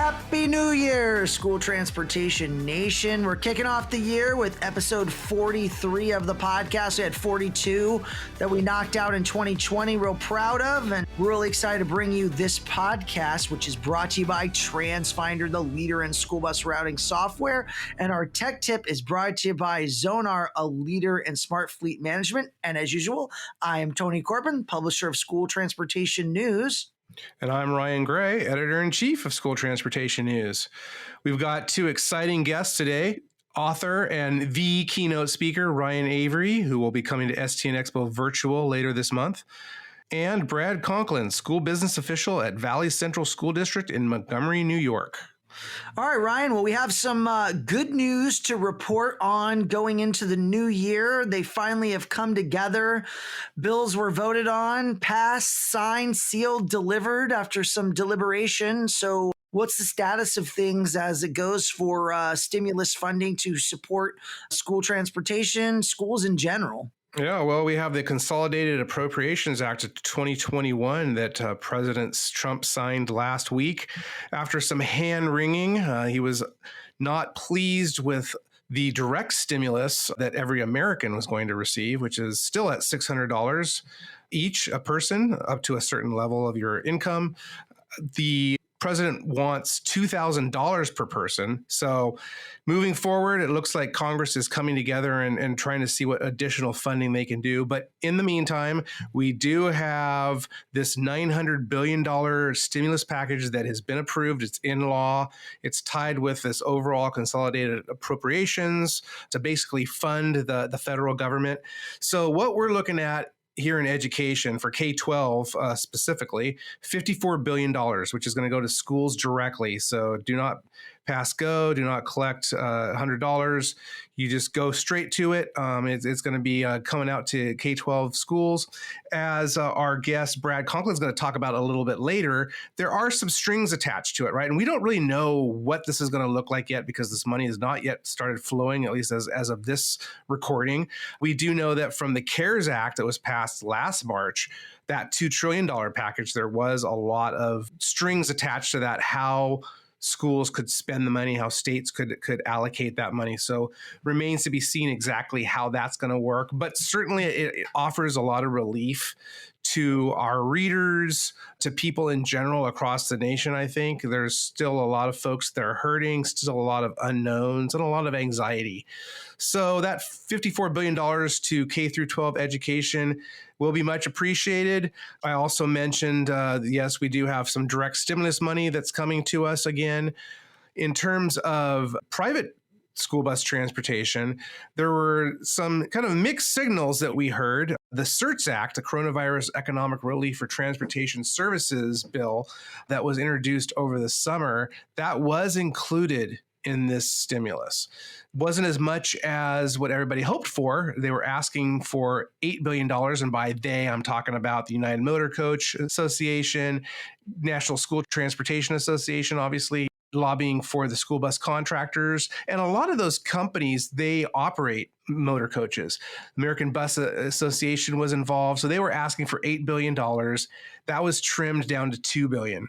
Happy New Year, School Transportation Nation. We're kicking off the year with episode 43 of the podcast. We had 42 that we knocked out in 2020. Real proud of, and we're really excited to bring you this podcast, which is brought to you by TransFinder, the leader in school bus routing software. And our tech tip is brought to you by Zonar, a leader in smart fleet management. And as usual, I am Tony Corbin, publisher of School Transportation News. And I'm Ryan Gray, editor-in-chief of School Transportation News. We've got two exciting guests today, author and the keynote speaker, Ryan Avery, who will be coming to STN EXPO Virtual later this month, and Brad Conklin, school business official at Valley Central School District in Montgomery, New York. All right, Ryan. Well, we have some good news to report on going into the new year. They finally have come together. Bills were voted on, passed, signed, sealed, delivered after some deliberation. So what's the status of things as it goes for stimulus funding to support school transportation, schools in general? Yeah, well, we have the Consolidated Appropriations Act of 2021 that President Trump signed last week. After some hand-wringing, he was not pleased with the direct stimulus that every American was going to receive, which is still at $600 each a person, up to a certain level of your income. The president wants $2,000 per person. So moving forward, it looks like Congress is coming together and trying to see what additional funding they can do. But in the meantime, we do have this $900 billion stimulus package that has been approved. It's in law. It's tied with this overall consolidated appropriations to basically fund the federal government. So what we're looking at here in education for K-12 specifically, $54 billion, which is going to go to schools directly. So do not pass go, do not collect $100. You just go straight to it. It's going to be coming out to K-12 schools. As our guest, Brad Conklin, is going to talk about a little bit later, there are some strings attached to it, right? And we don't really know what this is going to look like yet because this money has not yet started flowing, at least as of this recording. We do know that from the CARES Act that was passed last March, that $2 trillion package, there was a lot of strings attached to that, how schools could spend the money, how states could allocate that money. So remains to be seen exactly how that's going to work. But certainly it offers a lot of relief to our readers, to people in general across the nation. I think there's still a lot of folks that are hurting, still a lot of unknowns and a lot of anxiety. So that $54 billion to K through 12 education will be much appreciated. I also mentioned, yes, we do have some direct stimulus money that's coming to us again. In terms of private school bus transportation, there were some kind of mixed signals that we heard. The CERTS Act, the Coronavirus Economic Relief for Transportation Services bill that was introduced over the summer, that was included in this stimulus. Wasn't as much as what everybody hoped for. They were asking for $8 billion. And by they, I'm talking about the United Motor Coach Association, National School Transportation Association, obviously lobbying for the school bus contractors. And a lot of those companies, they operate motor coaches. American Bus Association was involved. So they were asking for $8 billion. That was trimmed down to $2 billion.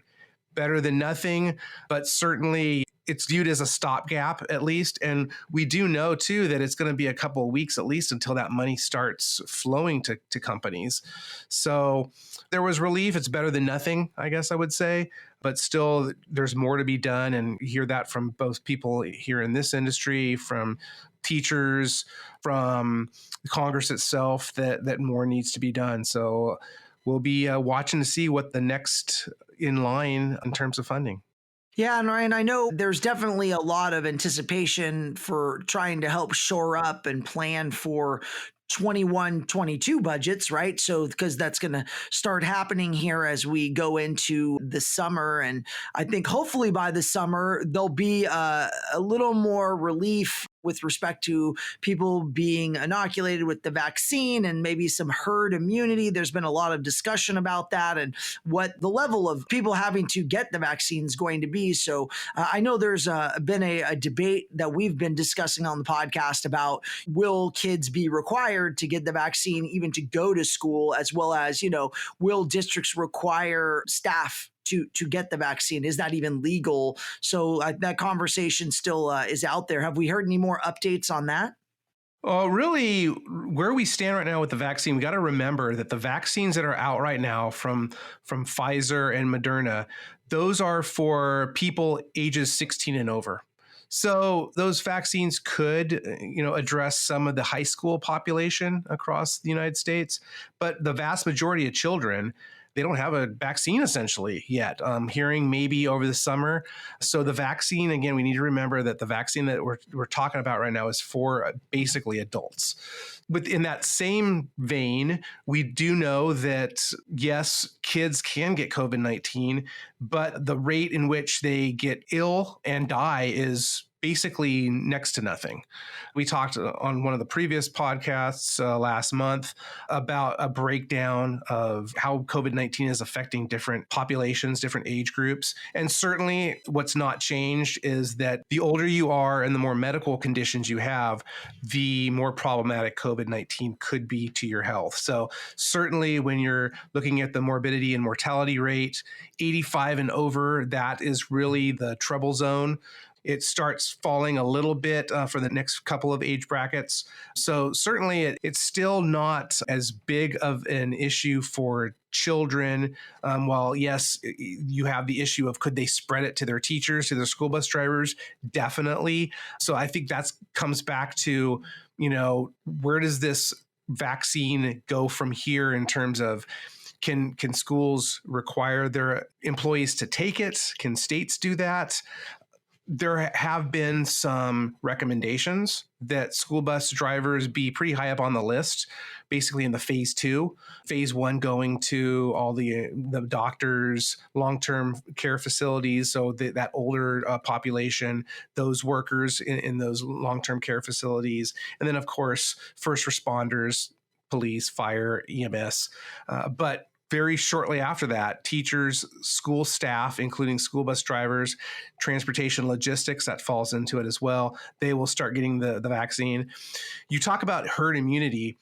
Better than nothing, but certainly it's viewed as a stopgap at least. And we do know too that it's going to be a couple of weeks at least until that money starts flowing to companies. So there was relief. It's better than nothing, I guess I would say, but still there's more to be done. And you hear that from both people here in this industry, from teachers, from Congress itself, that more needs to be done. So we'll be watching to see what the next in line in terms of funding. Yeah, and Ryan, I know there's definitely a lot of anticipation for trying to help shore up and plan for 21-22 budgets, right? So because that's going to start happening here as we go into the summer. And I think hopefully by the summer, there'll be a little more relief with respect to people being inoculated with the vaccine and maybe some herd immunity. There's been a lot of discussion about that and what the level of people having to get the vaccine is going to be. So I know there's been a debate that we've been discussing on the podcast about will kids be required to get the vaccine even to go to school, as well as, will districts require staff to get the vaccine? Is that even legal? So that conversation still is out there. Have we heard any more updates on that? Really, where we stand right now with the vaccine, we got to remember that the vaccines that are out right now from Pfizer and Moderna, those are for people ages 16 and over. So those vaccines could, address some of the high school population across the United States, but the vast majority of children, they don't have a vaccine essentially yet. Hearing maybe over the summer. So the vaccine, again, we need to remember that the vaccine that we're talking about right now is for basically adults. Within that same vein, we do know that yes, kids can get COVID-19, but the rate in which they get ill and die is basically next to nothing. We talked on one of the previous podcasts last month about a breakdown of how COVID-19 is affecting different populations, different age groups. And certainly what's not changed is that the older you are and the more medical conditions you have, the more problematic COVID-19 could be to your health. So certainly when you're looking at the morbidity and mortality rate, 85 and over, that is really the trouble zone. It starts falling a little bit for the next couple of age brackets. So certainly it's still not as big of an issue for children. While yes, you have the issue of could they spread it to their teachers, to their school bus drivers? Definitely. So I think that comes back to, where does this vaccine go from here in terms of can schools require their employees to take it? Can states do that? There have been some recommendations that school bus drivers be pretty high up on the list, basically in the phase 2. Phase 1 going to all the doctors, long-term care facilities, so that older population, those workers in those long-term care facilities, and then, of course, first responders, police, fire, EMS. But very shortly after that, teachers, school staff, including school bus drivers, transportation logistics, that falls into it as well. They will start getting the vaccine. You talk about herd immunity.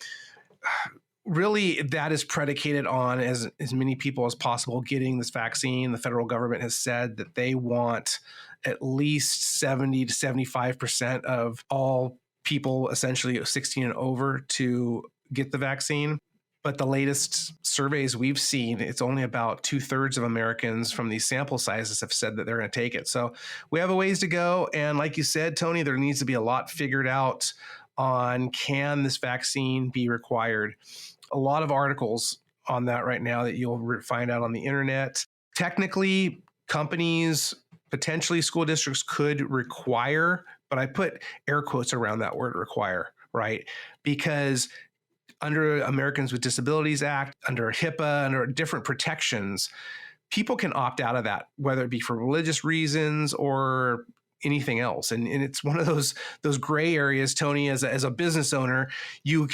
Really, that is predicated on as many people as possible getting this vaccine. The federal government has said that they want at least 70 to 75% of all people, essentially 16 and over, to get the vaccine. But the latest surveys we've seen, it's only about 2/3 of Americans from these sample sizes have said that they're going to take it. So we have a ways to go. And like you said, Tony, there needs to be a lot figured out on can this vaccine be required. A lot of articles on that right now that you'll find out on the internet. Technically, companies, potentially school districts could require, but I put air quotes around that word require, right? Because under Americans with Disabilities Act, under HIPAA, under different protections, people can opt out of that, whether it be for religious reasons or anything else. And it's one of those gray areas, Tony, as a business owner, you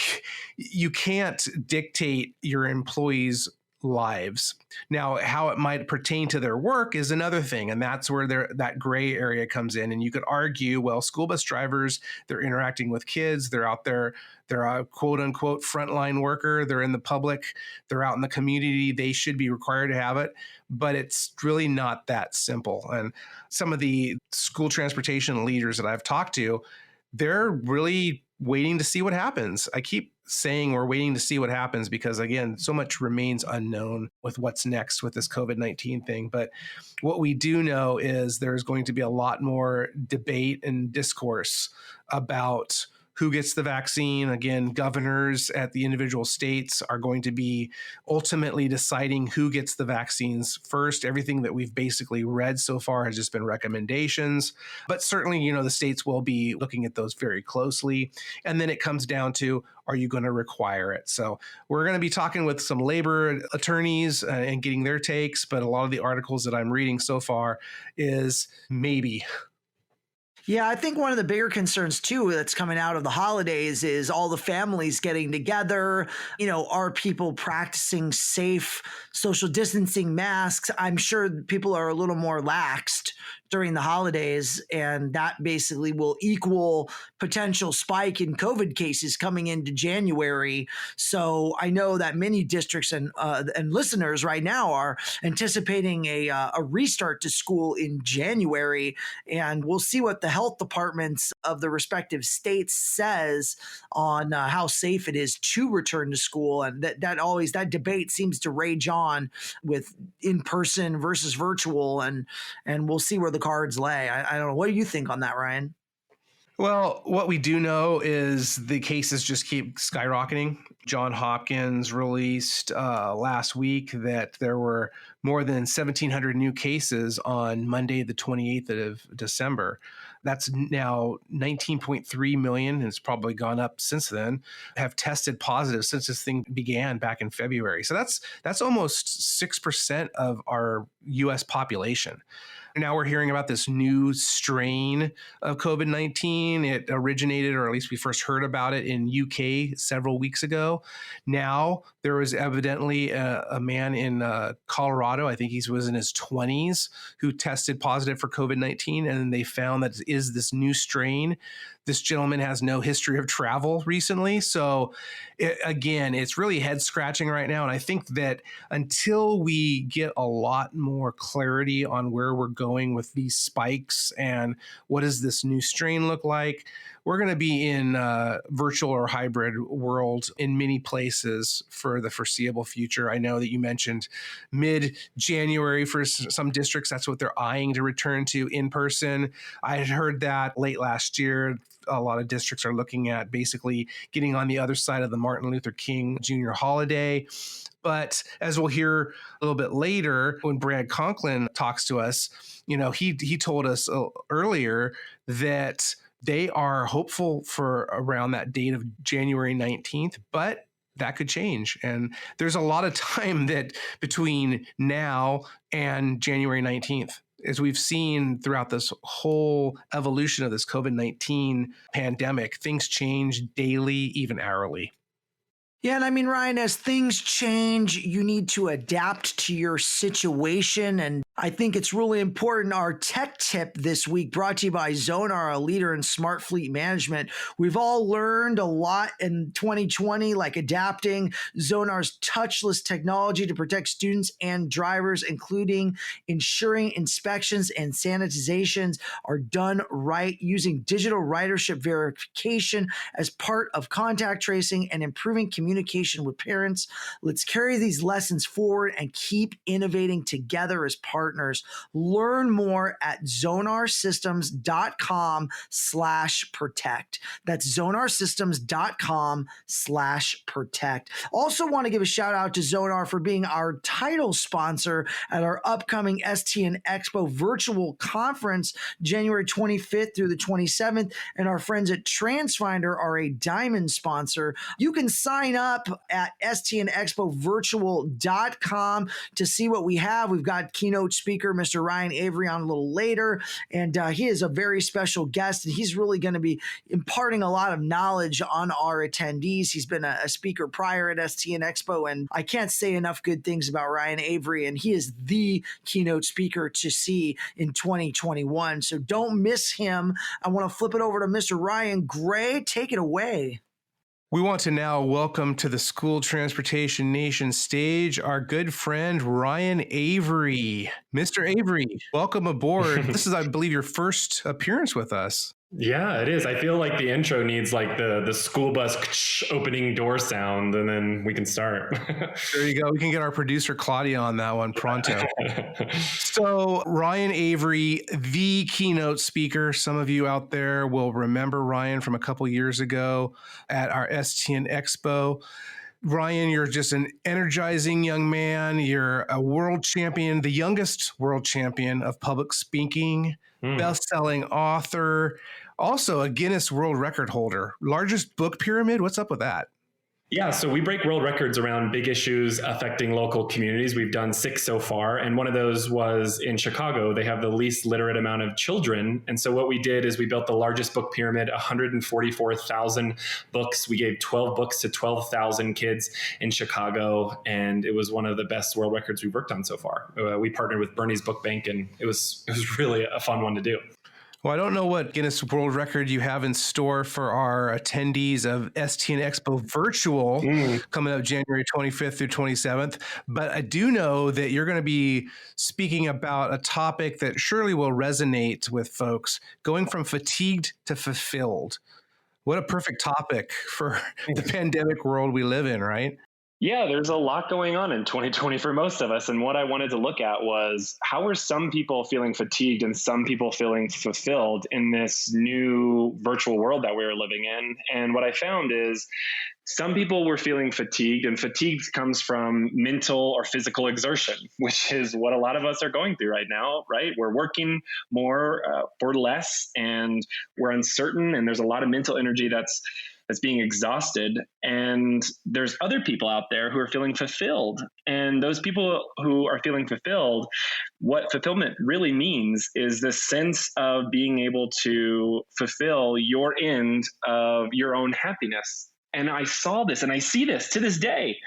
can't dictate your employees' lives. Now, how it might pertain to their work is another thing. And that's where that gray area comes in. And you could argue, well, school bus drivers, they're interacting with kids. They're out there. They're a quote unquote frontline worker. They're in the public. They're out in the community. They should be required to have it. But it's really not that simple. And some of the school transportation leaders that I've talked to, they're really waiting to see what happens. I keep saying we're waiting to see what happens because, again, so much remains unknown with what's next with this COVID-19 thing. But what we do know is there's going to be a lot more debate and discourse about who gets the vaccine. Again, governors at the individual states are going to be ultimately deciding who gets the vaccines first. Everything that we've basically read so far has just been recommendations. But certainly, the states will be looking at those very closely. And then it comes down to, are you going to require it? So we're going to be talking with some labor attorneys and getting their takes. But a lot of the articles that I'm reading so far is maybe. Yeah, I think one of the bigger concerns too that's coming out of the holidays is all the families getting together. Are people practicing safe social distancing masks? I'm sure people are a little more laxed during the holidays, and that basically will equal potential spike in COVID cases coming into January. So I know that many districts and listeners right now are anticipating a restart to school in January, and we'll see what the health departments of the respective states says on how safe it is to return to school. And that debate seems to rage on with in person versus virtual, and we'll see where the cards lay. I don't know. What do you think on that, Ryan? Well, what we do know is the cases just keep skyrocketing. John Hopkins released last week that there were more than 1,700 new cases on Monday, the 28th of December. That's now 19.3 million, and it's probably gone up since then, have tested positive since this thing began back in February. So that's almost 6% of our U.S. population. Now we're hearing about this new strain of COVID-19. It originated, or at least we first heard about it in UK several weeks ago. Now there was evidently a man in Colorado, I think he was in his 20s, who tested positive for COVID-19, and they found that it is this new strain. This gentleman has no history of travel recently. So again, it's really head scratching right now. And I think that until we get a lot more clarity on where we're going with these spikes and what does this new strain look like, we're going to be in virtual or hybrid world in many places for the foreseeable future. I know that you mentioned mid-January for some districts. That's what they're eyeing to return to in person. I had heard that late last year. A lot of districts are looking at basically getting on the other side of the Martin Luther King Jr. holiday. But as we'll hear a little bit later, when Brad Conklin talks to us, he told us earlier that they are hopeful for around that date of January 19th, but that could change. And there's a lot of time that between now and January 19th. As we've seen throughout this whole evolution of this COVID-19 pandemic, things change daily, even hourly. Yeah, and I mean, Ryan, as things change, you need to adapt to your situation. And I think it's really important. Our tech tip this week brought to you by Zonar, a leader in smart fleet management. We've all learned a lot in 2020, like adapting Zonar's touchless technology to protect students and drivers, including ensuring inspections and sanitizations are done right, using digital ridership verification as part of contact tracing, and improving communication with parents. Let's carry these lessons forward and keep innovating together as partners. Learn more at zonarsystems.com/protect. That's zonarsystems.com/protect. Also want to give a shout out to Zonar for being our title sponsor at our upcoming STN EXPO Virtual Conference, January 25th through the 27th. And our friends at TransFinder are a diamond sponsor. You can sign up at stnexpovirtual.com to see what we have. We've got keynote speaker Mr. Ryan Avery on a little later, and he is a very special guest, and he's really going to be imparting a lot of knowledge on our attendees. He's been a speaker prior at STN Expo, and I can't say enough good things about Ryan Avery, and he is the keynote speaker to see in 2021. So don't miss him. I want to flip it over to Mr. Ryan Gray. Take it away. We want to now welcome to the School Transportation Nation stage our good friend, Ryan Avery. Mr. Avery, welcome aboard. This is, I believe, your first appearance with us. Yeah, it is. I feel like the intro needs like the school bus opening door sound, and then we can start. There you go. We can get our producer, Claudia, on that one pronto. So Ryan Avery, the keynote speaker. Some of you out there will remember Ryan from a couple years ago at our STN Expo. Ryan, you're just an energizing young man. You're a world champion, the youngest world champion of public speaking, best-selling author, also a Guinness World Record holder. Largest book pyramid? What's up with that? Yeah, so we break world records around big issues affecting local communities. We've done 6 so far, and one of those was in Chicago. They have the least literate amount of children, and so what we did is we built the largest book pyramid, 144,000 books. We gave 12 books to 12,000 kids in Chicago, and it was one of the best world records we've worked on so far. We partnered with Bernie's Book Bank, and it was really a fun one to do. Well, I don't know what Guinness World Record you have in store for our attendees of STN EXPO Virtual coming up January 25th through 27th, but I do know that you're going to be speaking about a topic that surely will resonate with folks, going from fatigued to fulfilled. What a perfect topic for the pandemic world we live in, right? Yeah, there's a lot going on in 2020 for most of us. And what I wanted to look at was how are some people feeling fatigued and some people feeling fulfilled in this new virtual world that we were living in. And what I found is some people were feeling fatigued, and fatigue comes from mental or physical exertion, which is what a lot of us are going through right now, right? We're working more for less, and we're uncertain, and there's a lot of mental energy that's being exhausted. And there's other people out there who are feeling fulfilled. And those people who are feeling fulfilled, what fulfillment really means is the sense of being able to fulfill your end of your own happiness. And I saw this and I see this to this day.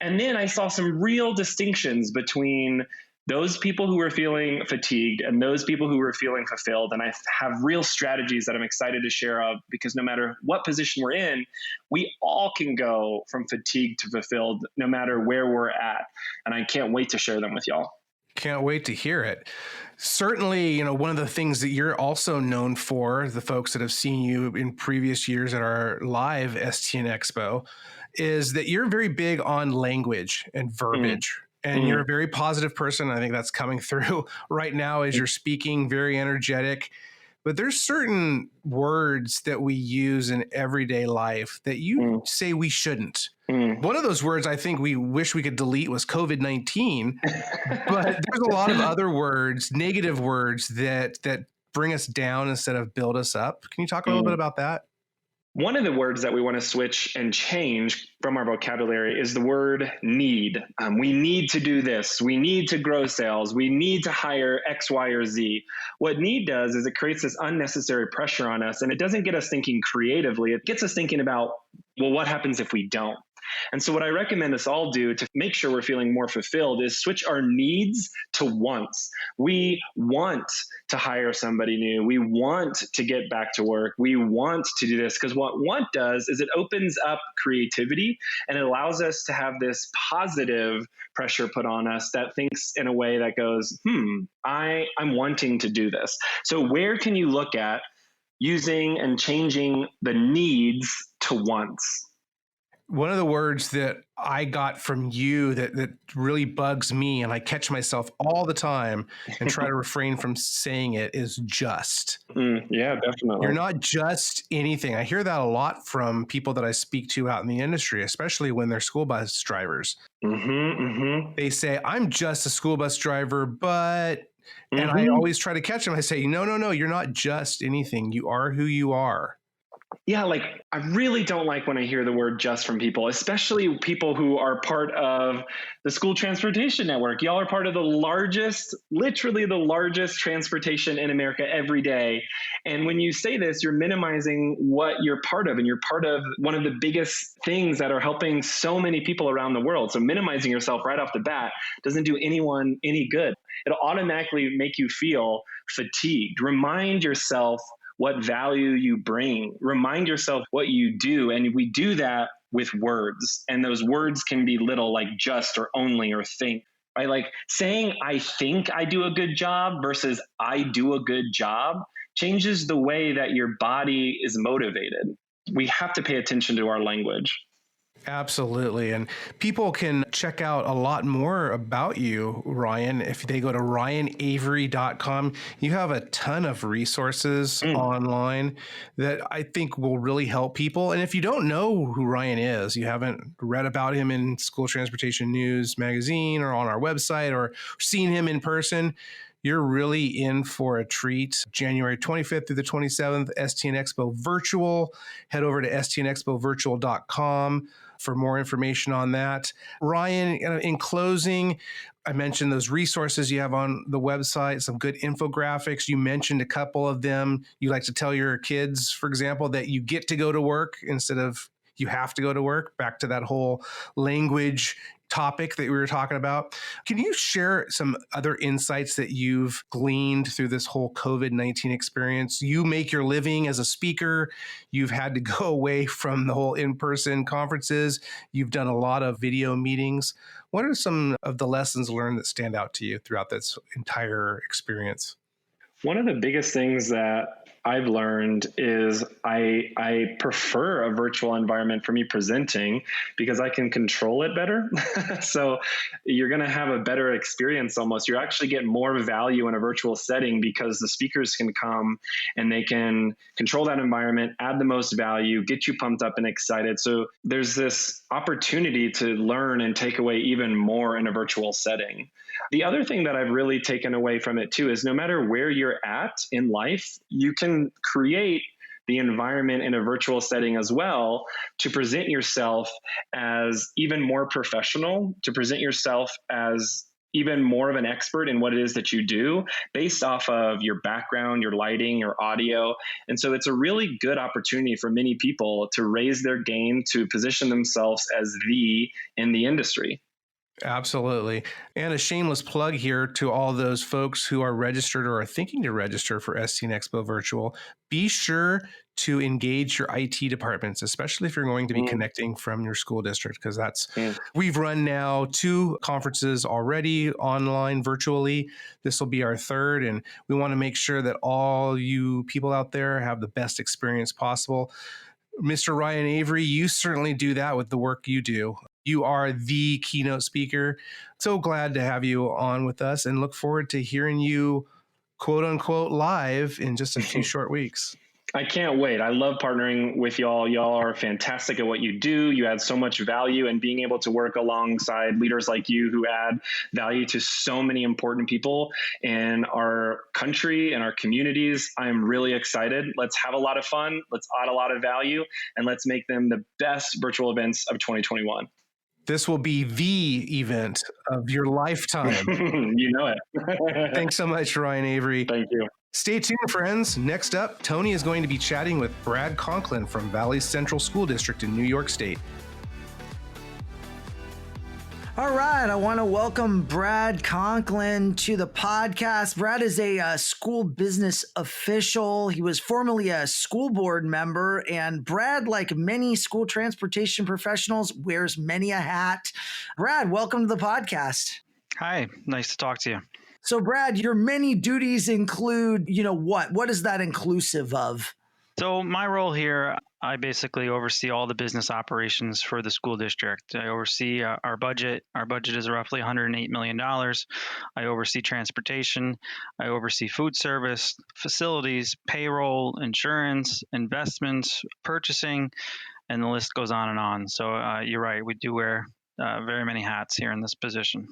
And then I saw some real distinctions between those people who were feeling fatigued and those people who were feeling fulfilled. And I have real strategies that I'm excited to share of, because no matter what position we're in, we all can go from fatigued to fulfilled, no matter where we're at. And I can't wait to share them with y'all. Can't wait to hear it. Certainly, one of the things that you're also known for, the folks that have seen you in previous years at our live STN Expo, is that you're very big on language and verbiage. And you're a very positive person. I think that's coming through right now as you're speaking, very energetic. But there's certain words that we use in everyday life that you say we shouldn't. One of those words I think we wish we could delete was COVID-19. But there's a lot of other words, negative words that bring us down instead of build us up. Can you talk a little bit about that? One of the words that we want to switch and change from our vocabulary is the word need. We need to do this. We need to grow sales. We need to hire X, Y, or Z. What need does is it creates this unnecessary pressure on us, and it doesn't get us thinking creatively. It gets us thinking about, well, what happens if we don't? And so what I recommend us all do to make sure we're feeling more fulfilled is switch our needs to wants. We want to hire somebody new. We want to get back to work. We want to do this, because what want does is it opens up creativity, and it allows us to have this positive pressure put on us that thinks in a way that goes, I'm wanting to do this. So where can you look at using and changing the needs to wants? One of the words that I got from you that really bugs me, and I catch myself all the time and try to refrain from saying it, is just. Yeah, definitely. You're not just anything. I hear that a lot from people that I speak to out in the industry, especially when they're school bus drivers. They say, I'm just a school bus driver, but... And I always try to catch them. I say, no, you're not just anything. You are who you are. Yeah, I really don't like when I hear the word just from people, especially people who are part of the school transportation network. Y'all are part of literally the largest transportation in America every day. And when you say this, you're minimizing what you're part of, and you're part of one of the biggest things that are helping so many people around the world. So minimizing yourself right off the bat doesn't do anyone any good. It'll automatically make you feel fatigued. Remind yourself what value you bring. Remind yourself what you do. And we do that with words. And those words can be little, like just or only or think, right? Like saying, I think I do a good job versus I do a good job changes the way that your body is motivated. We have to pay attention to our language. Absolutely. And people can check out a lot more about you, Ryan, if they go to ryanavery.com. You have a ton of resources online that I think will really help people. And if you don't know who Ryan is, you haven't read about him in School Transportation News magazine or on our website or seen him in person, you're really in for a treat. January 25th through the 27th, STN EXPO Virtual. Head over to stnexpovirtual.com. for more information on that. Ryan, in closing, I mentioned those resources you have on the website, some good infographics. You mentioned a couple of them. You like to tell your kids, for example, that you get to go to work instead of you have to go to work, back to that whole language topic that we were talking about. Can you share some other insights that you've gleaned through this whole COVID-19 experience? You make your living as a speaker. You've had to go away from the whole in-person conferences. You've done a lot of video meetings. What are some of the lessons learned that stand out to you throughout this entire experience? One of the biggest things that I've learned is I prefer a virtual environment for me presenting because I can control it better. So you're going to have a better experience almost. You actually get more value in a virtual setting because the speakers can come and they can control that environment, add the most value, get you pumped up and excited. So there's this opportunity to learn and take away even more in a virtual setting. The other thing that I've really taken away from it too is no matter where you're at in life, you can create the environment in a virtual setting as well to present yourself as even more professional, to present yourself as even more of an expert in what it is that you do based off of your background, your lighting, your audio. And so it's a really good opportunity for many people to raise their game, to position themselves as in the industry. Absolutely. And a shameless plug here to all those folks who are registered or are thinking to register for STN EXPO Virtual. Be sure to engage your IT departments, especially if you're going to be connecting from your school district, because we've run now 2 conferences already online virtually. This will be our 3rd, and we want to make sure that all you people out there have the best experience possible. Mr. Ryan Avery, you certainly do that with the work you do. You are the keynote speaker. So glad to have you on with us and look forward to hearing you, quote unquote, live in just a few short weeks. I can't wait. I love partnering with y'all. Y'all are fantastic at what you do. You add so much value, and being able to work alongside leaders like you who add value to so many important people in our country and our communities. I'm really excited. Let's have a lot of fun. Let's add a lot of value, and let's make them the best virtual events of 2021. This will be the event of your lifetime. You know it. Thanks so much, Ryan Avery. Thank you. Stay tuned, friends. Next up, Tony is going to be chatting with Brad Conklin from Valley Central School District in New York State. All right, I want to welcome Brad Conklin to the podcast. Brad is a school business official. He was formerly a school board member, and Brad, like many school transportation professionals, wears many a hat. Brad, welcome to the podcast. Hi, nice to talk to you. So, Brad, your many duties include, what? What is that inclusive of? So my role here, I basically oversee all the business operations for the school district. I oversee our budget. Our budget is roughly $108 million. I oversee transportation. I oversee food service, facilities, payroll, insurance, investments, purchasing, and the list goes on and on. So you're right. We do wear very many hats here in this position.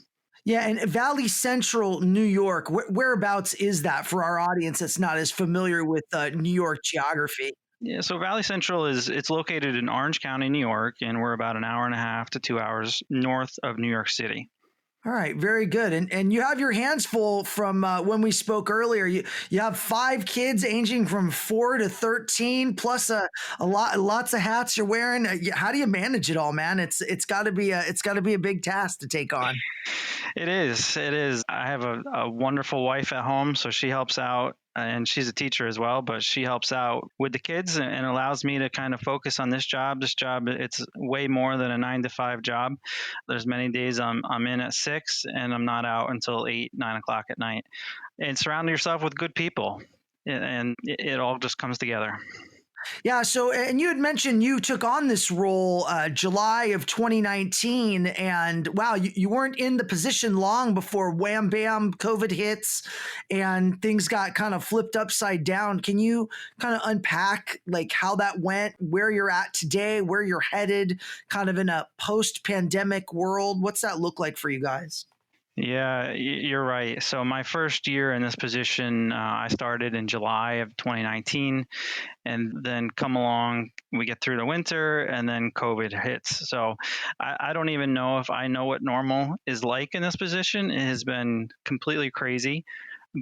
Yeah, and Valley Central, New York, whereabouts is that for our audience that's not as familiar with New York geography? Yeah, so Valley Central it's located in Orange County, New York, and we're about an hour and a half to 2 hours north of New York City. All right, very good. And you have your hands full from when we spoke earlier. You have 5 kids ranging from 4 to 13, plus lots of hats you're wearing. How do you manage it all, man? It's got to be a big task to take on. It is. I have a wonderful wife at home, so she helps out. And she's a teacher as well, but she helps out with the kids and allows me to kind of focus on this job. This job, it's way more than a 9-to-5 job. There's many days I'm in at 6 and I'm not out until 8, 9 o'clock at night. And surround yourself with good people, and it all just comes together. Yeah. So, and you had mentioned you took on this role July of 2019, and wow, you weren't in the position long before wham, bam, COVID hits and things got kind of flipped upside down. Can you kind of unpack like how that went, where you're at today, where you're headed, kind of in a post-pandemic world? What's that look like for you guys? Yeah, you're right. So my first year in this position, I started in July of 2019, and then come along, we get through the winter, and then COVID hits. So I don't even know if I know what normal is like in this position. It has been completely crazy,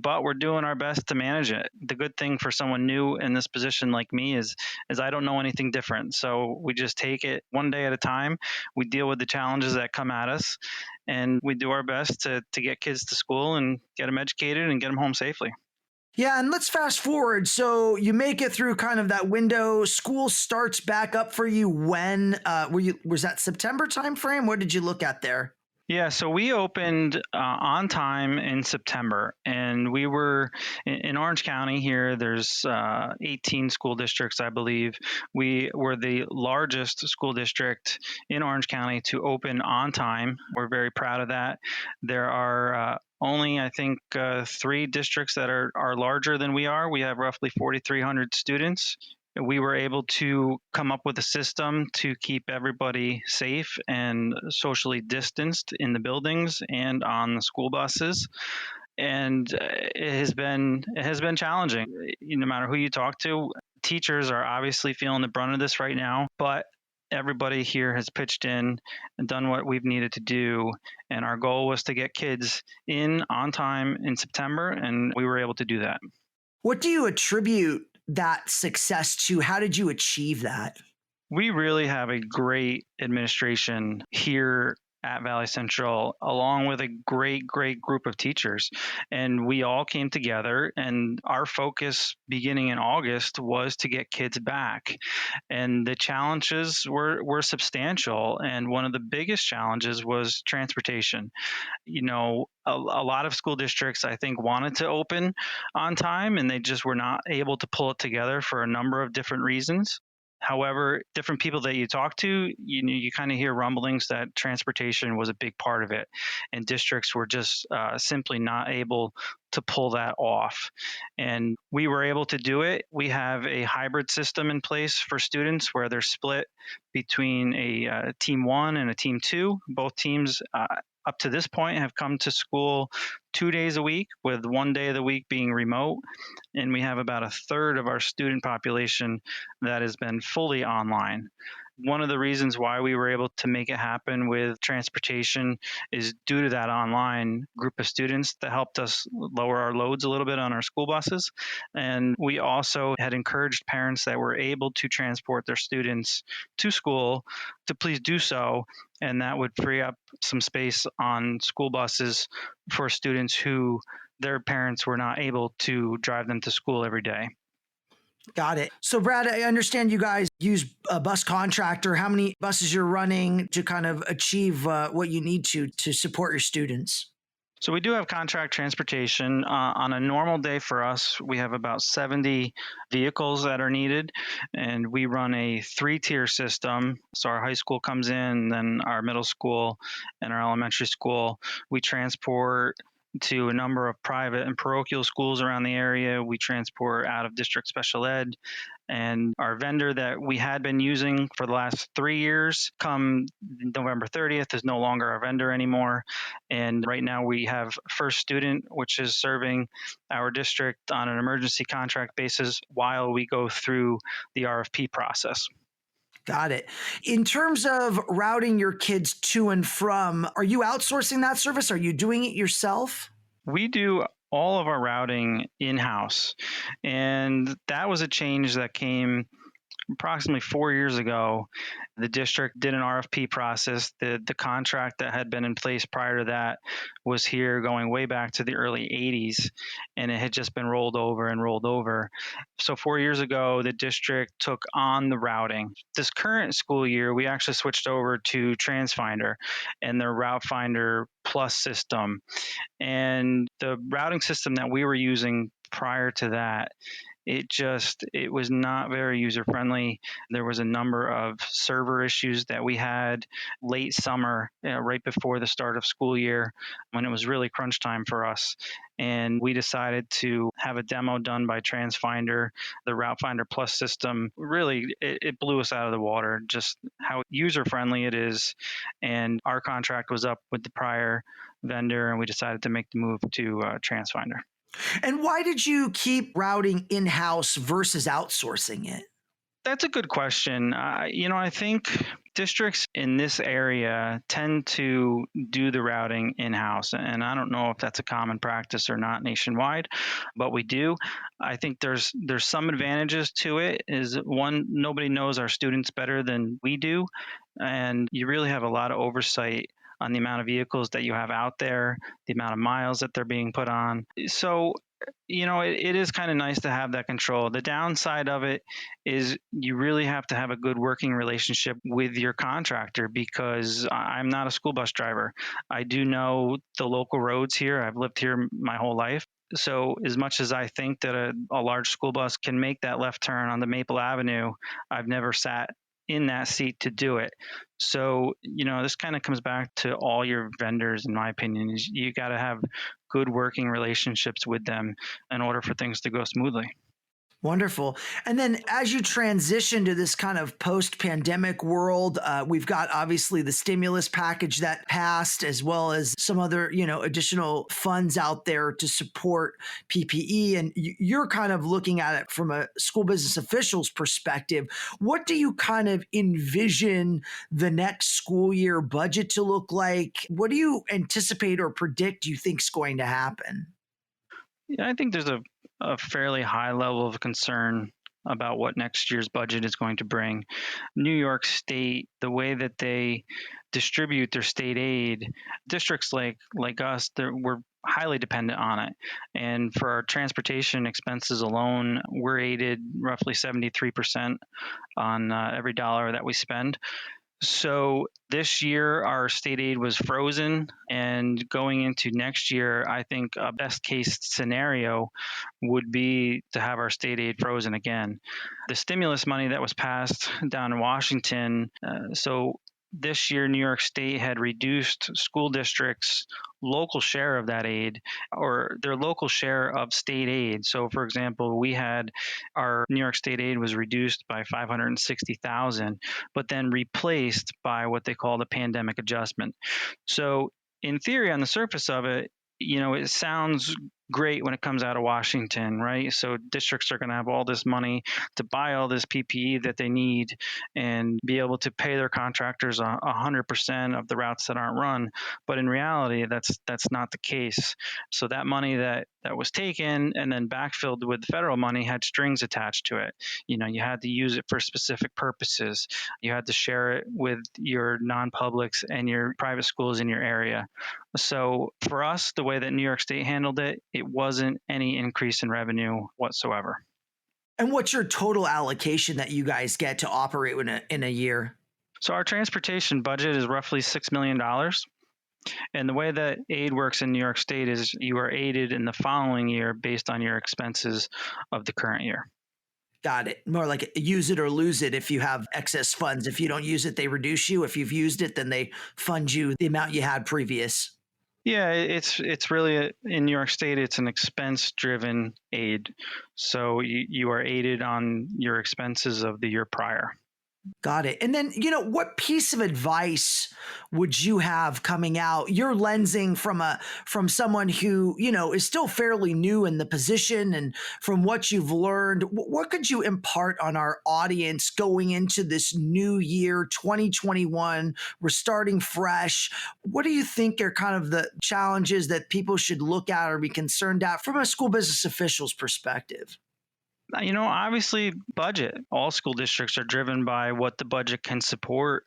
but we're doing our best to manage it. The good thing for someone new in this position like me is I don't know anything different. So we just take it one day at a time. We deal with the challenges that come at us, and we do our best to get kids to school and get them educated and get them home safely. Yeah, and let's fast forward. So you make it through kind of that window. School starts back up for you when? Was that September timeframe? What did you look at there? Yeah, so we opened on time in September, and we were in Orange County here. There's 18 school districts, I believe. We were the largest school district in Orange County to open on time. We're very proud of that. There are only, I think, 3 districts that are larger than we are. We have roughly 4,300 students. We were able to come up with a system to keep everybody safe and socially distanced in the buildings and on the school buses. And it has been challenging. No matter who you talk to, teachers are obviously feeling the brunt of this right now, but everybody here has pitched in and done what we've needed to do. And our goal was to get kids in on time in September, and we were able to do that. What do you attribute that success to? How did you achieve that? We really have a great administration here at Valley Central, along with a great group of teachers. And we all came together, and our focus beginning in August was to get kids back. And the challenges were substantial. And one of the biggest challenges was transportation. A lot of school districts, I think, wanted to open on time, and they just were not able to pull it together for a number of different reasons. However, different people that you talk to, you kind of hear rumblings that transportation was a big part of it, and districts were just simply not able to pull that off. And we were able to do it. We have a hybrid system in place for students where they're split between a team 1 and a team 2. Both teams up to this point have come to school 2 days a week, with 1 day of the week being remote. And we have about a third of our student population that has been fully online. One of the reasons why we were able to make it happen with transportation is due to that online group of students that helped us lower our loads a little bit on our school buses. And we also had encouraged parents that were able to transport their students to school to please do so. And that would free up some space on school buses for students who their parents were not able to drive them to school every day. Got it. So, Brad, I understand you guys use a bus contractor. How many buses you're running to kind of achieve what you need to support your students? So we do have contract transportation. On a normal day for us, we have about 70 vehicles that are needed, and we run a 3-tier system. So our high school comes in, then our middle school and our elementary school. We transport to a number of private and parochial schools around the area. We transport out of district special ed. And our vendor that we had been using for the last 3 years, come November 30th, is no longer our vendor anymore. And right now we have First Student, which is serving our district on an emergency contract basis while we go through the RFP process. Got it. In terms of routing your kids to and from, are you outsourcing that service? Are you doing it yourself? We do all of our routing in-house, and that was a change that came approximately 4 years ago. The district did an RFP process. The contract that had been in place prior to that was here going way back to the early 80s, and it had just been rolled over and rolled over. So 4 years ago, the district took on the routing. This current school year, we actually switched over to TransFinder and their Route Finder Plus system. And the routing system that we were using prior to that, it was not very user friendly. There was a number of server issues that we had late summer, right before the start of school year, when it was really crunch time for us. And we decided to have a demo done by TransFinder. The Route Finder Plus system, really, it blew us out of the water, just how user friendly it is. And our contract was up with the prior vendor, and we decided to make the move to TransFinder. And why did you keep routing in-house versus outsourcing it? That's a good question. I think districts in this area tend to do the routing in-house, and I don't know if that's a common practice or not nationwide, but we do. I think there's some advantages to it. Is one, nobody knows our students better than we do, and you really have a lot of oversight on the amount of vehicles that you have out there, the amount of miles that they're being put on. So it is kind of nice to have that control. The downside of it is you really have to have a good working relationship with your contractor, because I'm not a school bus driver. I do know the local roads here. I've lived here my whole life. So as much as I think that a large school bus can make that left turn on the Maple Avenue, I've never sat in that seat to do it. So, this kind of comes back to all your vendors, in my opinion, is you got to have good working relationships with them in order for things to go smoothly. Wonderful. And then as you transition to this kind of post-pandemic world, we've got obviously the stimulus package that passed, as well as some other, additional funds out there to support PPE. And you're kind of looking at it from a school business official's perspective. What do you kind of envision the next school year budget to look like? What do you anticipate or predict you think is going to happen? Yeah, I think there's a fairly high level of concern about what next year's budget is going to bring. New York State, the way that they distribute their state aid, districts like us, we're highly dependent on it. And for our transportation expenses alone, we're aided roughly 73% on every dollar that we spend. So this year, our state aid was frozen, and going into next year, I think a best case scenario would be to have our state aid frozen again. The stimulus money that was passed down in Washington, so this year, New York State had reduced school districts' local share of that aid, or their local share of state aid. So, for example, we had our New York State aid was reduced by $560,000, but then replaced by what they call the pandemic adjustment. So, in theory, on the surface of it, it sounds great when it comes out of Washington, right? So districts are going to have all this money to buy all this PPE that they need and be able to pay their contractors 100% of the routes that aren't run. But in reality, that's not the case. So that money that was taken and then backfilled with federal money had strings attached to it. You had to use it for specific purposes. You had to share it with your non-publics and your private schools in your area. So for us, the way that New York State handled it, it wasn't any increase in revenue whatsoever. And what's your total allocation that you guys get to operate in a year? So our transportation budget is roughly $6 million. And the way that aid works in New York State is you are aided in the following year based on your expenses of the current year. Got it. More like use it or lose it. If you have excess funds, if you don't use it, they reduce you. If you've used it, then they fund you the amount you had previous. Yeah, it's really in New York State, it's an expense-driven aid. So you are aided on your expenses of the year prior. Got it. And then, what piece of advice would you have coming out? You're lensing from someone who, is still fairly new in the position, and from what you've learned, what could you impart on our audience going into this new year, 2021? We're starting fresh. What do you think are kind of the challenges that people should look at or be concerned at from a school business official's perspective? Obviously budget. All school districts are driven by what the budget can support.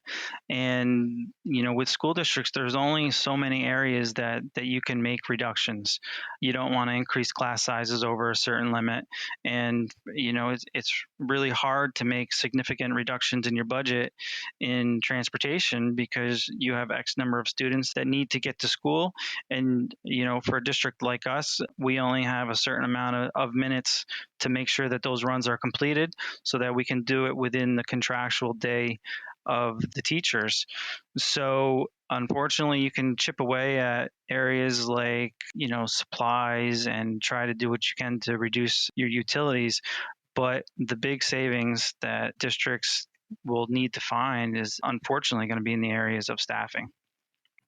And, with school districts, there's only so many areas that you can make reductions. You don't want to increase class sizes over a certain limit. And, it's really hard to make significant reductions in your budget in transportation because you have X number of students that need to get to school. And, for a district like us, we only have a certain amount of minutes to make sure that those runs are completed so that we can do it within the contractual day of the teachers. So unfortunately, you can chip away at areas like, supplies and try to do what you can to reduce your utilities. But the big savings that districts will need to find is unfortunately going to be in the areas of staffing.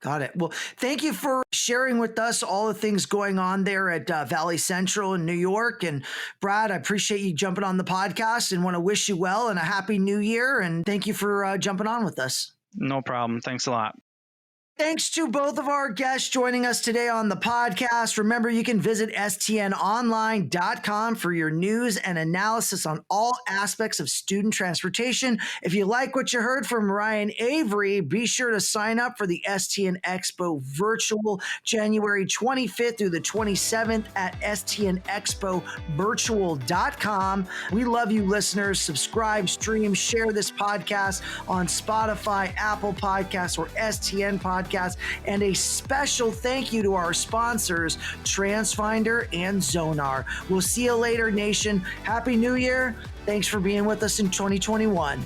Got it. Well, thank you for sharing with us all the things going on there at Valley Central in New York. And Brad, I appreciate you jumping on the podcast and want to wish you well and a happy new year. And thank you for jumping on with us. No problem. Thanks a lot. Thanks to both of our guests joining us today on the podcast. Remember, you can visit stnonline.com for your news and analysis on all aspects of student transportation. If you like what you heard from Ryan Avery, be sure to sign up for the STN EXPO Virtual January 25th through the 27th at stnexpovirtual.com. We love you, listeners. Subscribe, stream, share this podcast on Spotify, Apple Podcasts, or STN Podcasts. And a special thank you to our sponsors, TransFinder and Zonar. We'll see you later, nation. Happy New Year. Thanks for being with us in 2021.